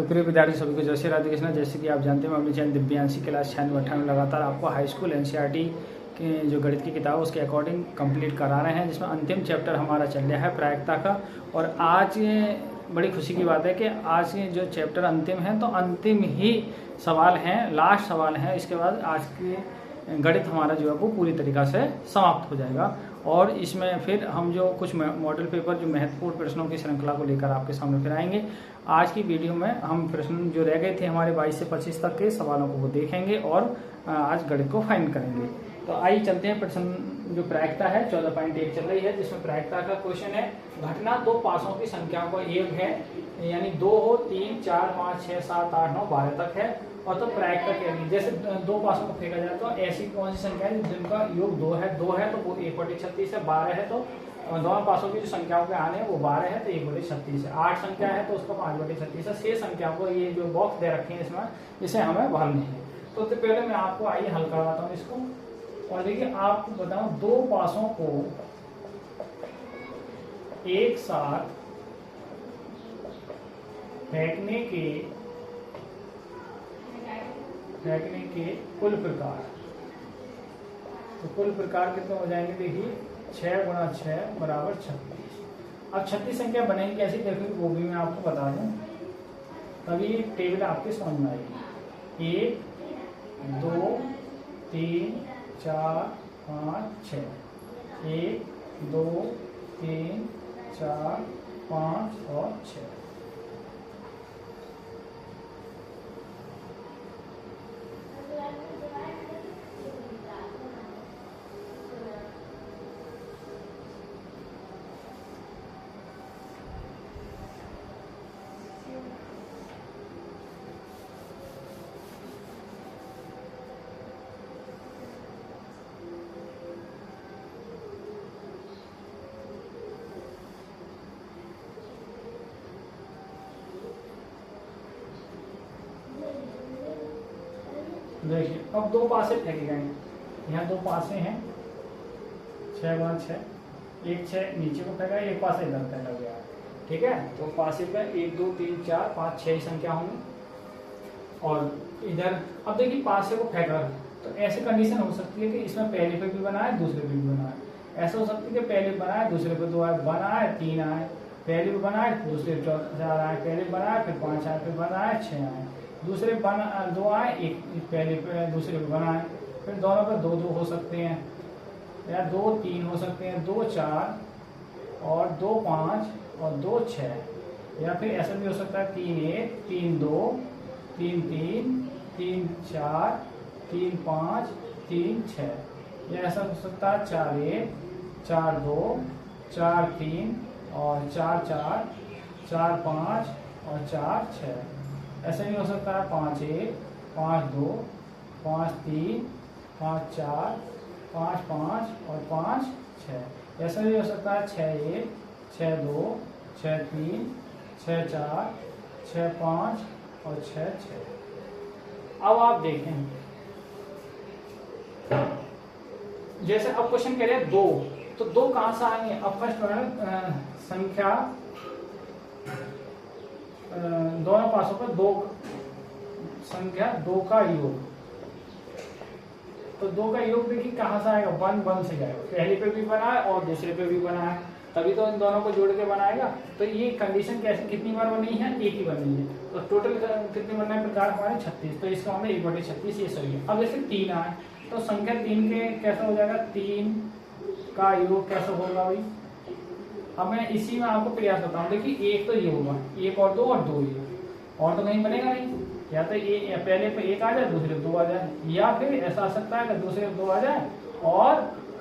तो प्रिय विद्यार्थी सभी को जय श्री राधे कृष्णा। जैसे कि आप जानते हैं, मैं अपने चैनल दिव्यांशी क्लास 96 में लगातार आपको हाई स्कूल एनसीईआरटी के जो गणित की किताब है उसके अकॉर्डिंग कंप्लीट करा रहे हैं, जिसमें अंतिम चैप्टर हमारा चल रहा है प्रायिकता का। और आज बड़ी खुशी की बात है कि आज ये जो चैप्टर अंतिम है तो अंतिम ही सवाल हैं, लास्ट सवाल हैं। इसके बाद आज के गणित हमारा जो है वो पूरी तरीक़ा से समाप्त हो जाएगा। और इसमें फिर हम जो कुछ मॉडल पेपर जो महत्वपूर्ण प्रश्नों की श्रृंखला को लेकर आपके सामने फिर आएंगे। आज की वीडियो में हम प्रश्न जो रह गए थे हमारे 22 से 25 तक के सवालों को वो देखेंगे और आज गणित को फाइंड करेंगे। तो आइए चलते हैं। प्रश्न जो प्रायिकता है 14.1 चल रही है, जिसमें प्रायिकता का क्वेश्चन है घटना दो पासों की संख्याओं का योग है, यानी 2 हो, 3, 4, 5, 6, 7, 8, 9, 12 तक है। और तो प्रायिकता क्या है, जैसे दो पासों को फेंका जाए तो ऐसी कौन सी संख्या है जिनका योग 2 है। 2 है तो वो 1/36 है। 12 है तो दोनों पासों की जो संख्याओं के आने हैं वो 12 है तो 1/36 है। 8 संख्या है तो उसका 5/36 है। 6 संख्या को ये जो बॉक्स दे रखे हैं इसमें, इसे हमें भरने हैं। तो पहले मैं आपको आइए हल करवाता हूँ इसको। और देखिए आपको बताऊं, दो पासों को एक साथ फेंकने के कुल प्रकार, तो कुल प्रकार कितने हो जाएंगे? देखिए 6 × 6 = 36। अब 36 संख्या बनेगी कैसी देखिए वो भी मैं आपको बता दूं, तभी टेबल आपके समझ में आएगी। 1 2 3 4 5 6, 1 2 3 4 5 और 6। देखिए अब दो पासे फेंके गए हैं, यहाँ दो पासे हैं 6 × 6, एक 6 नीचे को फेंका, एक पासे इधर फेंका गया है। ठीक है, तो पासे पे 1 2 3 4 5 6 संख्या होंगी। और इधर अब देखिए पासे को फेंका, तो ऐसी कंडीशन हो सकती है कि इसमें पहले पे भी बना है दूसरे पे भी बना है। ऐसा हो सकती है कि पहले बना है दूसरे पे 2 आए, बना है 3 आए, पहले पे बना है दूसरे पे 4 आए, पहले बना है फिर 5 आए, फिर बना है 6 आए, दूसरे बना 2 आए, एक पहले पे दूसरे पे बना है, फिर दोनों पे 2 2 हो सकते हैं, या 2 3 हो सकते हैं, 2 4 और 2 5 और 2 6। या फिर ऐसा भी हो सकता है 3 1 3 2 3 3 3 4 3 5 3 6। या ऐसा हो सकता है 4 1 4 2 4 3 और 4 4 4 5 और 4 6। ऐसा भी हो सकता है 5 1 5 2 5 3 5 4 5 5 और 5 6। ऐसा भी हो सकता है 6 1 6 2 6 3 6 4 6 5 और 6 6। अब आप देखें, जैसे अब क्वेश्चन कह रहे हैं 2, तो 2 कहां से आएंगे? अब फर्स्ट संख्या दोनों पासों पर 2 संख्या 2 का योग, तो 2 का योग देखिए कहां से आएगा? 1 1 से जाएगा। पहले पे भी बना है और दूसरे पे भी बना है, तभी तो इन दोनों को जोड़ के बनाएगा। तो ये कंडीशन कैसे कितनी बार बनी है? एक ही बनी है। तो टोटल कितने बनने हैं प्रकार हमारे? 36। तो इसका मतलब 1/36 ये सही है। अब जैसे 3 आए तो संख्या 3 के कैसा हो जाएगा? 3 का योग कैसे होगा भाई? अब मैं इसी में आपको प्रयास बताऊं। देखिए एक तो ये होगा, 1 और 2 और 2 ये, और तो कहीं बनेगा नहीं। या तो ये पहले पे 1 आ जाए दूसरे पे 2 आ जाए, या फिर ऐसा आ सकता है कि दूसरे पे 2 आ जाए और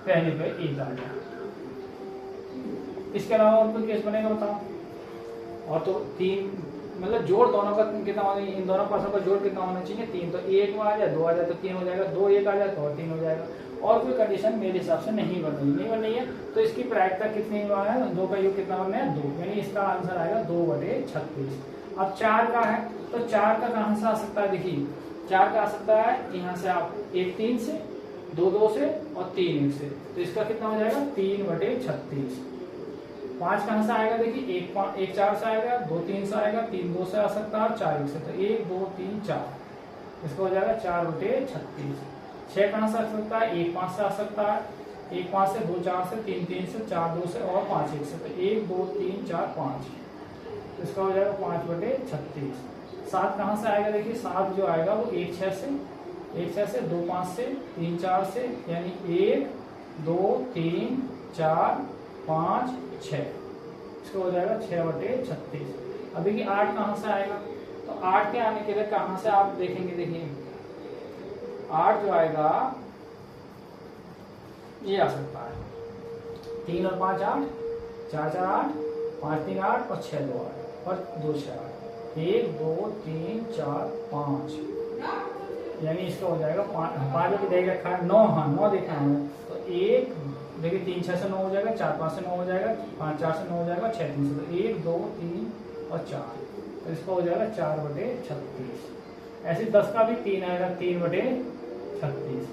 पहले पे 1 आ जाए। इसके अलावा और कोई केस बनेगा बताओ? और तो 3 मतलब जोड़ दोनों का कितना होना चाहिए? इन दोनों पासों का जोड़ कितना होना चाहिए? 3। तो 1 में आ जाए 2 आ जाए तो 3 हो जाएगा, 2 1 आ जाए तो और 3 हो जाएगा। और कोई कंडीशन मेरे हिसाब से नहीं बन रही है। तो इसकी प्रायिकता कितनी है? 2 का योग कितना बनना है? 2, यानी इसका आंसर आएगा 2/36। अब 4 का है तो 4 का कहां से आ सकता है? देखिए 4 का आ सकता है यहाँ से, आप 1 3 से, 2 2 से और 3 1 से। तो इसका कितना हो जाएगा? 3/36। 5 कहाँ से आएगा, देखिए 1 4 से आएगा, 2 3 से आएगा, 3 2 से आ सकता है, 4 1 से, तो 1 2 3 4, इसका हो जाएगा 4/36। 6 कहाँ से आ सकता है, 1 5 से आ सकता है, 1 5 से, 2 4 से, 3 3 से, 4 2 से और 5 1 से, तो 1 2 3 4 5, इसका हो जाएगा 5/36। 7 कहाँ से आएगा, देखिए 7 जो आएगा वो 1 6 से, 1 6 से, 2 5 से, 3 4 से, यानी 1 2 3 4 5 6, इसका हो जाएगा 6/36। अब देखिए 8 कहाँ से आएगा, तो 8 के आने के लिए कहाँ से आप देखेंगे, देखिए 8 जो आएगा ये आ सकता है 3 और 5 8, 4 4 8, 5 3 8 और 6 2 8 और 2 6 8, 1 2 3 4 5, यानी इसका हो जाएगा 5 भी देख रखा है 9, हाँ 9 देखा है, तो 1 देखिए 3 6 से 9 हो जाएगा, 4 5 से 9 हो जाएगा, 5 4 से 9 हो जाएगा, 6 3 से, तो 1 2 3 और 4, तो इसका हो जाएगा 4/36। ऐसे 10 का भी 3 आएगा, 3/36।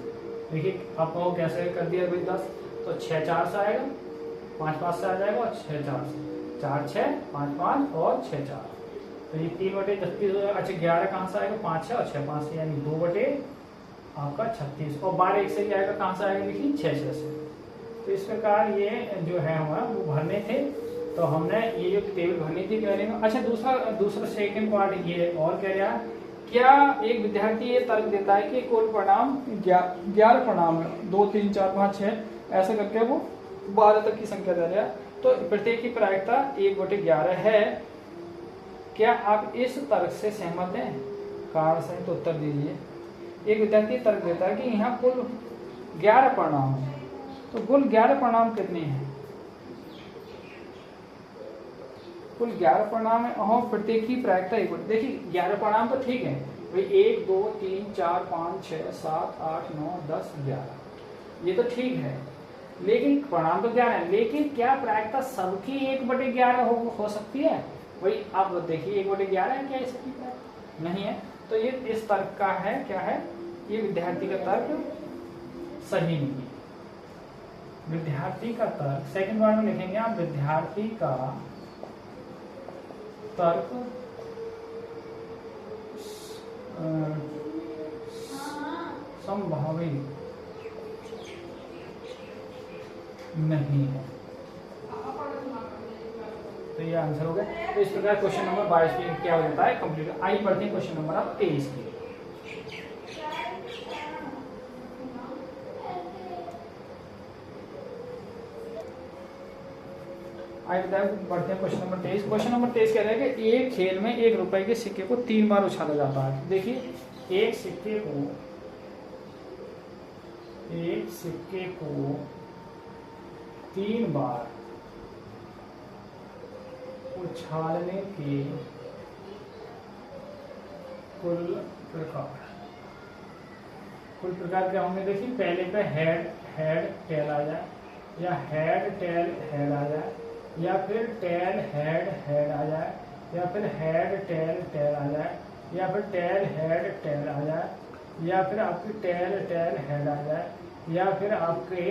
देखिए आपको कैसे कर दिया भाई 10, तो 6 4 से आएगा, 5 5 से आ जाएगा और 6 4 से, 4 6 5 5 और 6 4, तो ये 3/36 हो जाएगा। अच्छा 11 कहाँ से आएगा, 5 6 और 6 5 से, यानी 2/36 और 12 1 से ही आएगा, कहाँ से आएगा, देखिए 6 6 से। तो इस प्रकार ये जो है हमारा वो भरने थे, तो हमने ये जो टेबल भरनी थी कहने में। अच्छा दूसरा सेकंड पार्ट ये और कह रहा है, क्या एक विद्यार्थी ये तर्क देता है कि कुल परिणाम 11 परिणाम है, 2 3 4 5 6 ऐसे करके वो 12 तक की संख्या दे रहा है, तो प्रत्येक की प्रायिकता 1/11 है, क्या आप इस तर्क से सहमत हैं? कारण सहित तो उत्तर दीजिए। एक विद्यार्थी तर्क देता है कि यहाँ कुल 11 परिणाम है, तो कुल 11 परिणाम कितने हैं? कुल 11 परिणाम है और प्रत्येक की प्रायिकता 1। देखिए 11 परिणाम तो ठीक है भाई, 1 2 3 4 5 6 7 8 9 10 11, ये तो ठीक है, लेकिन परिणाम तो 11 है, लेकिन क्या प्रायिकता सबकी 1/11 हो सकती है? भाई आप देखिए 1/11 है क्या इसकी प्रायिकता? नहीं है, तो ये इस तर्क का है, क्या है, ये विद्यार्थी का तर्क सही नहीं है। विद्यार्थी का तर्क सेकंड वर्ड में लिखेंगे आप, विद्यार्थी का तर्क संभावित नहीं है, तो ये आंसर हो गया। तो इस प्रकार क्वेश्चन नंबर 22 में क्या हो जाता है, कंप्लीट। आइए पढ़ते हैं क्वेश्चन नंबर आप 23 की। आइए बढ़ते हैं क्वेश्चन नंबर 23। क्वेश्चन नंबर 23 कह रहा है कि एक खेल में 1 रुपए के सिक्के को 3 बार उछाला जाता है। देखिए एक सिक्के को 3 बार उछालने के कुल प्रकार क्या होंगे? देखिए पहले पे हेड टेल आ जाए, या हेड टेल हेड आ जाए, या फिर टेल हेड आ जाए, या फिर हेड टेल टेल आ जाए, या फिर टेल हेड टेल आ जाए, या फिर आपकी टेल हेड आ जाए, या फिर आपके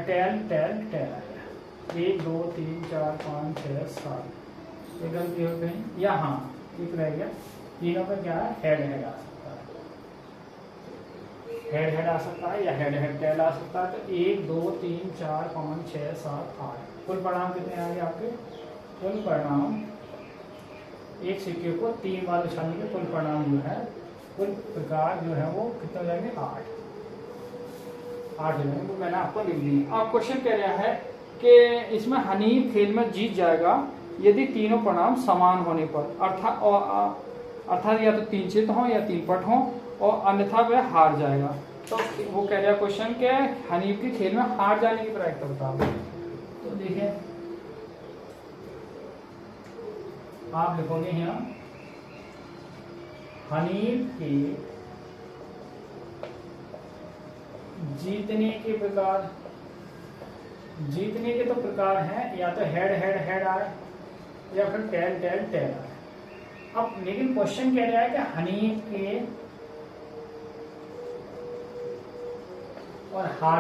टेल टेल आ जाए। 1 2 3 4 5 6 7 ये गलती हो गई, या हाँ ठीक रह गया, तीनों पे क्या है, हेड आ सकता है, हेड आ सकता है, या हेड टेल आ सकता है। तो 1 2 3 4 5 6 7 8 कुल परिणाम कितने आएंगे आपके? कुल परिणाम एक सिक्के को 3 बार उछालने के कुल परिणाम जो है, कुल प्रकार जो है वो कितने हो जाएंगे? 8 हो जाएंगे। तो मैंने आपको लिख दी। अब क्वेश्चन कह रहा है कि इसमें हनीफ खेल में जीत जाएगा यदि तीनों परिणाम समान होने पर, अर्थात या तो 3 चित हो या 3 पट हो, और अन्यथा वह हार जाएगा। तो वो कह रहा है क्वेश्चन के हनीफ के खेल में हार जाने की प्रायिकता बताओ। तो देखिए आप लिखोगे यहाँ हनीफ के जीतने के प्रकार, जीतने के तो प्रकार हैं, या तो हेड आए, या फिर टेल आए। अब लेकिन क्वेश्चन कह रहा है कि हनीफ के और हार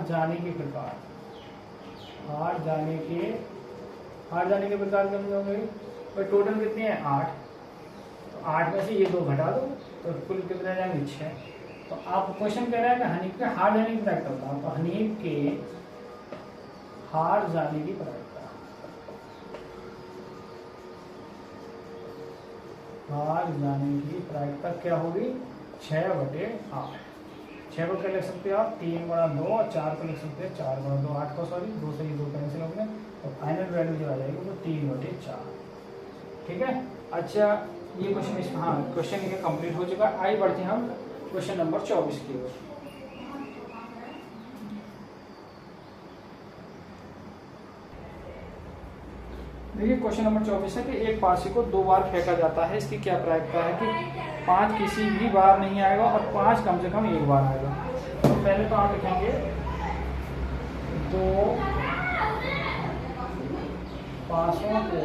जाने के प्रकार, हार जाने के प्रकार कितने होंगे? और टोटल कितने हैं? 8। तो 8 में से ये 2 घटा दो तो कुल कितने आ जाएंगे? 6। तो आप क्वेश्चन कह रहे हैं कि हनी के हार जाने की प्रायिकता होता है, तो हनी के हार जाने की प्रायिकता, हार जाने की प्रायिकता क्या होगी? 6/8। 6 को क्या लिख सकते हो आप? 3/2 और 4 को लिख सकते हैं 4/2। 8 को सॉरी 2 से ही 2 कैंसिल हो गए और फाइनल वैल्यू जो आ जाएगी वो 3/4। ठीक है। अच्छा ये क्वेश्चन हाँ क्वेश्चन ये कंप्लीट हो चुका। आइए बढ़ते हैं हम क्वेश्चन नंबर 24 की ओर। देखिए क्वेश्चन नंबर 24 है कि एक पासी को 2 बार फेंका जाता है, इसकी क्या प्रायिकता है कि 5 किसी भी बार नहीं आएगा और 5 कम से कम 1 बार आएगा। तो पहले तो आप लिखेंगे 2 पासों को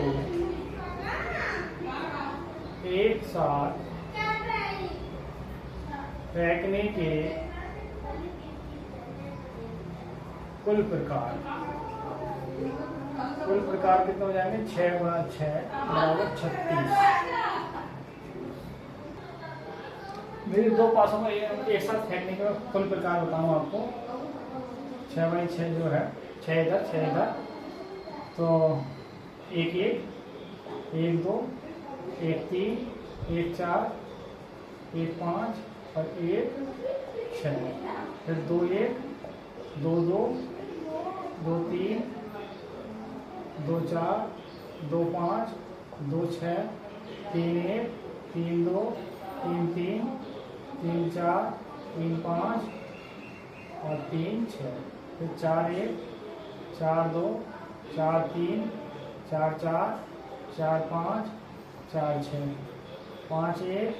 एक साथ फेंकने के कुल प्रकार कितने हो जाएंगे? 6/6 = 36। मेरी 2 पासों को एक साथ फेंकने का कुल प्रकार बताऊं आपको। 6/6 जो है 6 इधर 6 इधर, तो 1 1 1 2 1 3 1 4 1 5 और 1 6, फिर 2 1 2 2 2 3 2 4 2 5 2 6 3 1 3 2 3 3 3 4 3 5 और 3 6, फिर 4 1 4 2 4 3 4 4 4 5 4 6 5 1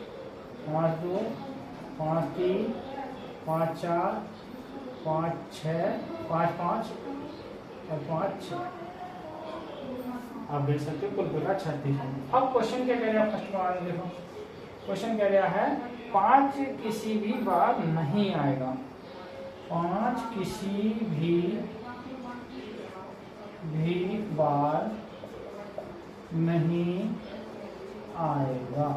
5 2 5 3 5 4 5 6 5 5 और 5 6। आप देख सकते हो कुल प्रकार 36 है। अब क्वेश्चन क्या कह रहा है? फर्स्ट बार देखो क्वेश्चन कह रहा है 5 किसी भी बार नहीं आएगा। 5 किसी भी बार नहीं आएगा।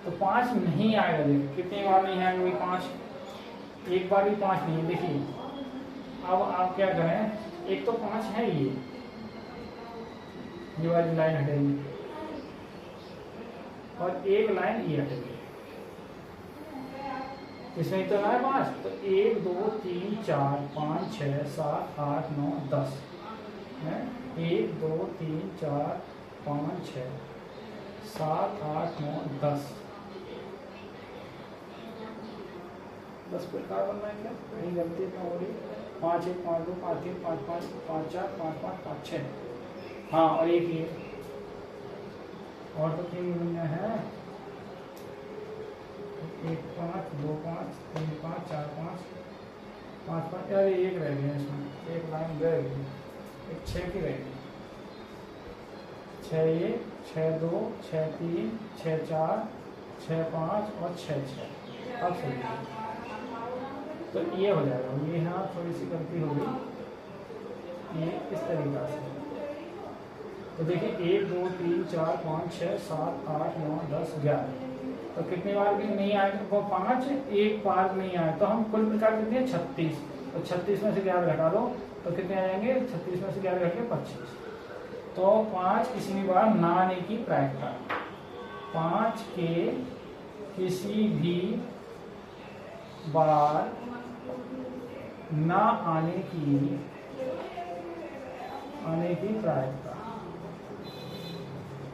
तो 5 नहीं आएगा। देखिए कितनी बार नहीं आएगा? वही 5, एक बार भी 5 नहीं है। देखिए अब आप क्या करें, एक तो 5 है ये वाली लाइन हटेगी और एक लाइन ये हटेगी, इसमें तो है 5। तो 1 2 3 4 5 6 7 8 9 10 है। 1 2 3 4 5 6 7 8 9 10 प्रकार बनना है क्या? कहीं गलती ना हो रही। 5 1 5 2 5 3 5 5 5 4 5 5 5 6, हाँ और एक ये और तो 3 बनना है। 1 5 2 5 3 5 4 5 5 5, अरे एक रह गया इसमें, एक लाइन रह गई, एक 6 की रह गई। 6 1 6 2 6 3 6 4 6 5 और 6 6। अब सही तो ये हो जाएगा। ये यहाँ थोड़ी सी गलती हो गई, ये इस तरीका से। तो देखिए 1 2 3 4 5 6 7 8 9 10 11, तो कितनी बार भी नहीं आएगा? वो 5 एक बार नहीं आए तो हम कुल प्रकार कितने? 36। तो 36 में से 11 घटा दो तो कितने आ जाएंगे? 36 में से 11 घट के 25। तो 5 किसी भी बार ना आने की प्रायिकता, 5 के किसी भी बार ना आने की प्रायिकता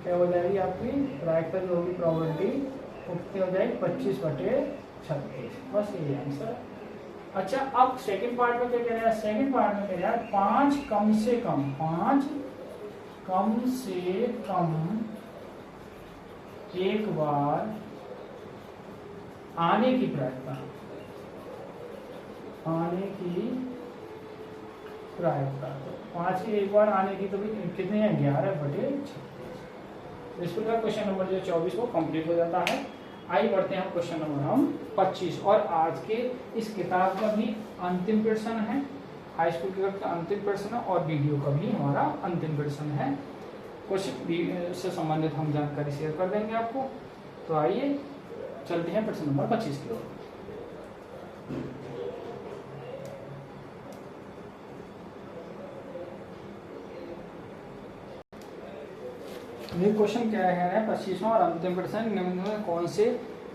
क्या हो जाएगी? आपकी प्रायिकता जो होगी प्रोबेबिलिटी वो कितनी हो जाएगी? 25/36। बस ये आंसर। अच्छा अब सेकंड पार्ट में क्या कह रहा है? सेकंड पार्ट में कह रहा है 5 कम से कम 5 कम से कम एक बार आने की प्रायिकता, आने की प्रायिकता। तो 5 के एक बार आने की तो भी कितने हैं? 11/36। इस प्रकार क्वेश्चन नंबर जो 24 को कंप्लीट हो जाता है। आइए बढ़ते हैं क्वेश्चन नंबर हम 25 और आज के इस किताब का भी अंतिम प्रश्न है हाई स्कूल के गणित का अंतिम प्रश्न और वीडियो का भी हमारा अंतिम प्रश्न है। क्वेश्चन से संबंधित हम जानकारी शेयर कर देंगे आपको। तो आइए चलते हैं प्रश्न नंबर 25 की ओर। ये क्वेश्चन क्या है 25वां और अंतिम प्रश्न, निम्न में कौन से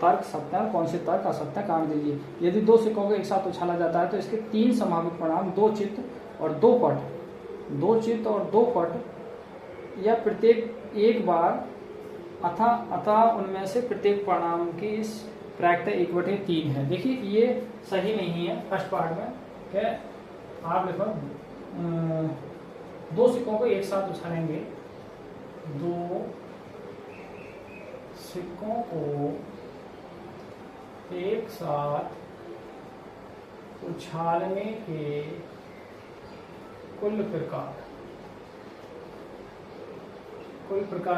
तर्क सत्य है, कौन से तर्क असत्य, कारण दीजिए। यदि दो सिक्कों को एक साथ उछाला जाता है तो इसके 3 संभावित परिणाम, 2 चित्त और 2 पट, 2 चित्त और 2 पट या प्रत्येक एक बार अतः उनमें से प्रत्येक परिणाम की प्रायिकता 1/3 है। देखिए ये सही नहीं है। फर्स्ट पार्ट में क्या आप लिखो 2 सिक्कों को एक साथ उछालेंगे, 2 सिक्कों को एक साथ उछालने के कुल प्रकार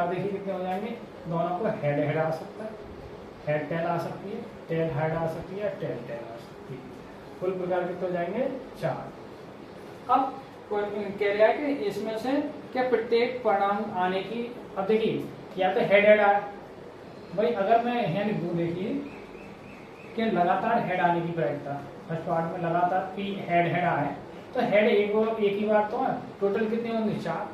देखिए कितने हो जाएंगे। दोनों को हेड हेड आ सकता है, हेड टेल आ सकती है, टेल हेड आ सकती है, टेल टेल आ सकती है। कुल प्रकार कितने हो जाएंगे 4। अब कह रहा है कि इसमें से क्या प्रत्येक परिणाम आने की, अब देखिए या तो हेड हेड आए भाई, अगर मैं यहाँ लिख दूँ देखिए कि लगातार हेड आने की प्रायिकता, फर्स्ट पार्ट में लगातार पी हेड हेड आए तो हेड एक ही बार तो है, टोटल कितने होंगे 4।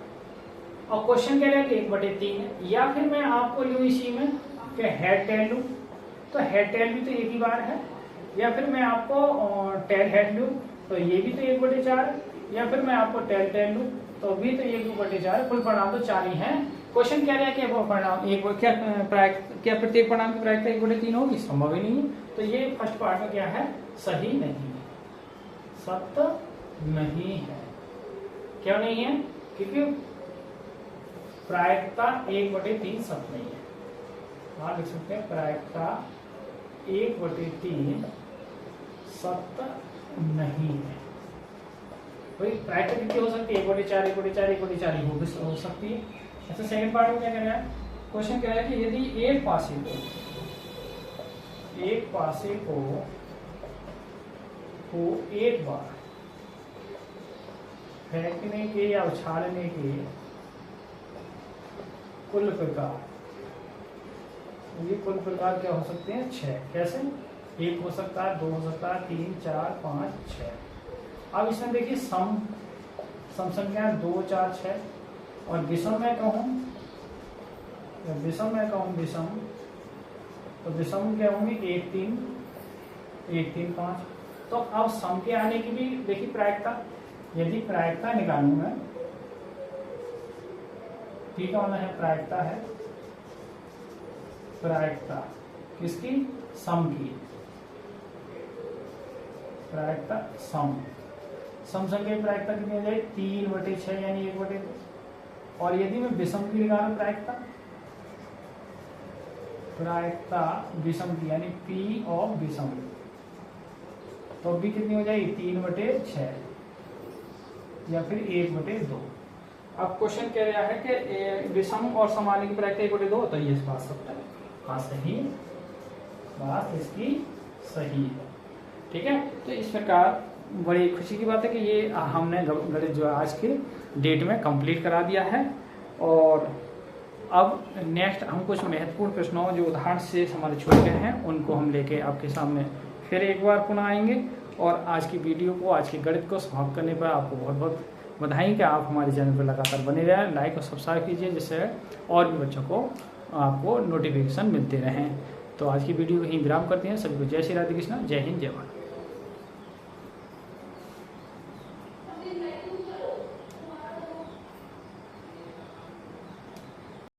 और क्वेश्चन कह रहा है कि 1/3 है। या फिर मैं आपको लूँ इसी में कि हेड टेल लूँ तो हेड टेल भी तो एक ही बार है, या फिर मैं आपको टेल हेड लूँ तो ये भी तो 1/4 है, या फिर मैं आपको टेल टेल लूँ तो भी तो 1/4 है। कुल परिणाम तो 4 ही है। क्वेश्चन कह रहा है कि वो परिणाम क्या प्रत्येक परिणाम की प्रायिकता 1/3 होगी, संभव ही नहीं है। तो ये फर्स्ट पार्ट में क्या है, सही नहीं है, सत्य नहीं है। क्यों नहीं है? क्योंकि प्रायिकता 1/3 सत्य नहीं है। वहां लिख सकते हैं प्रायिकता 1/3 सत्य नहीं है। भाई प्रायिकता कितनी हो सकती है, 1/4 1/4 1/4 हो सकती है। अच्छा सेकंड पार्ट में क्या कह रहा है, क्वेश्चन कह रहा है कि यदि एक पासे को एक बार फेंकने के या उछालने के कुल प्रकार, ये कुल प्रकार क्या हो सकते हैं 6। कैसे? 1 हो सकता है, 2 हो सकता है, 3 4 5 6। अब इसमें देखिए सम संख्या 2 4 6 और विषम में कहूँ विषम तो विषम क्या होंगे 1 3 1 3 5। तो अब सम के आने की भी देखिए प्रायिकता, यदि प्रायिकता निकालूं मैं, ठीक होना है प्रायिकता है, प्रायिकता किसकी, सम की, प्रायिकता सम संख्या की प्रायिकता कितनी हो जाए 3/6 यानी 1/2। और यदि मैं विषम की निकालूं प्रायिकता विषम की यानी पी ऑफ विषम, तो भी कितनी हो जाएगी 3/6 या फिर 1/2। अब क्वेश्चन कह रहा है कि विषम और समानी की प्रायिकता 1/2, तो ये बात सत्य है। हाँ सही, बात इसकी सही है। ठीक है, तो इस प्रकार बड़ी खुशी की बात है कि ये हमने गणित जो आज के डेट में कंप्लीट करा दिया है। और अब नेक्स्ट हम कुछ महत्वपूर्ण प्रश्नों जो उदाहरण से हमारे छूट गए हैं उनको हम लेके आपके सामने फिर एक बार पुनः आएंगे। और आज की वीडियो को, आज के गणित को समाप्त करने पर आपको बहुत बहुत बधाई कि आप हमारे चैनल पर लगातार बने रहें, लाइक और सब्सक्राइब कीजिए जिससे और भी बच्चों को आपको नोटिफिकेशन मिलते रहें। तो आज की वीडियो को यहीं विराम करते हैं। सभी को जय श्री राधे कृष्ण, जय हिंद, जय भारत।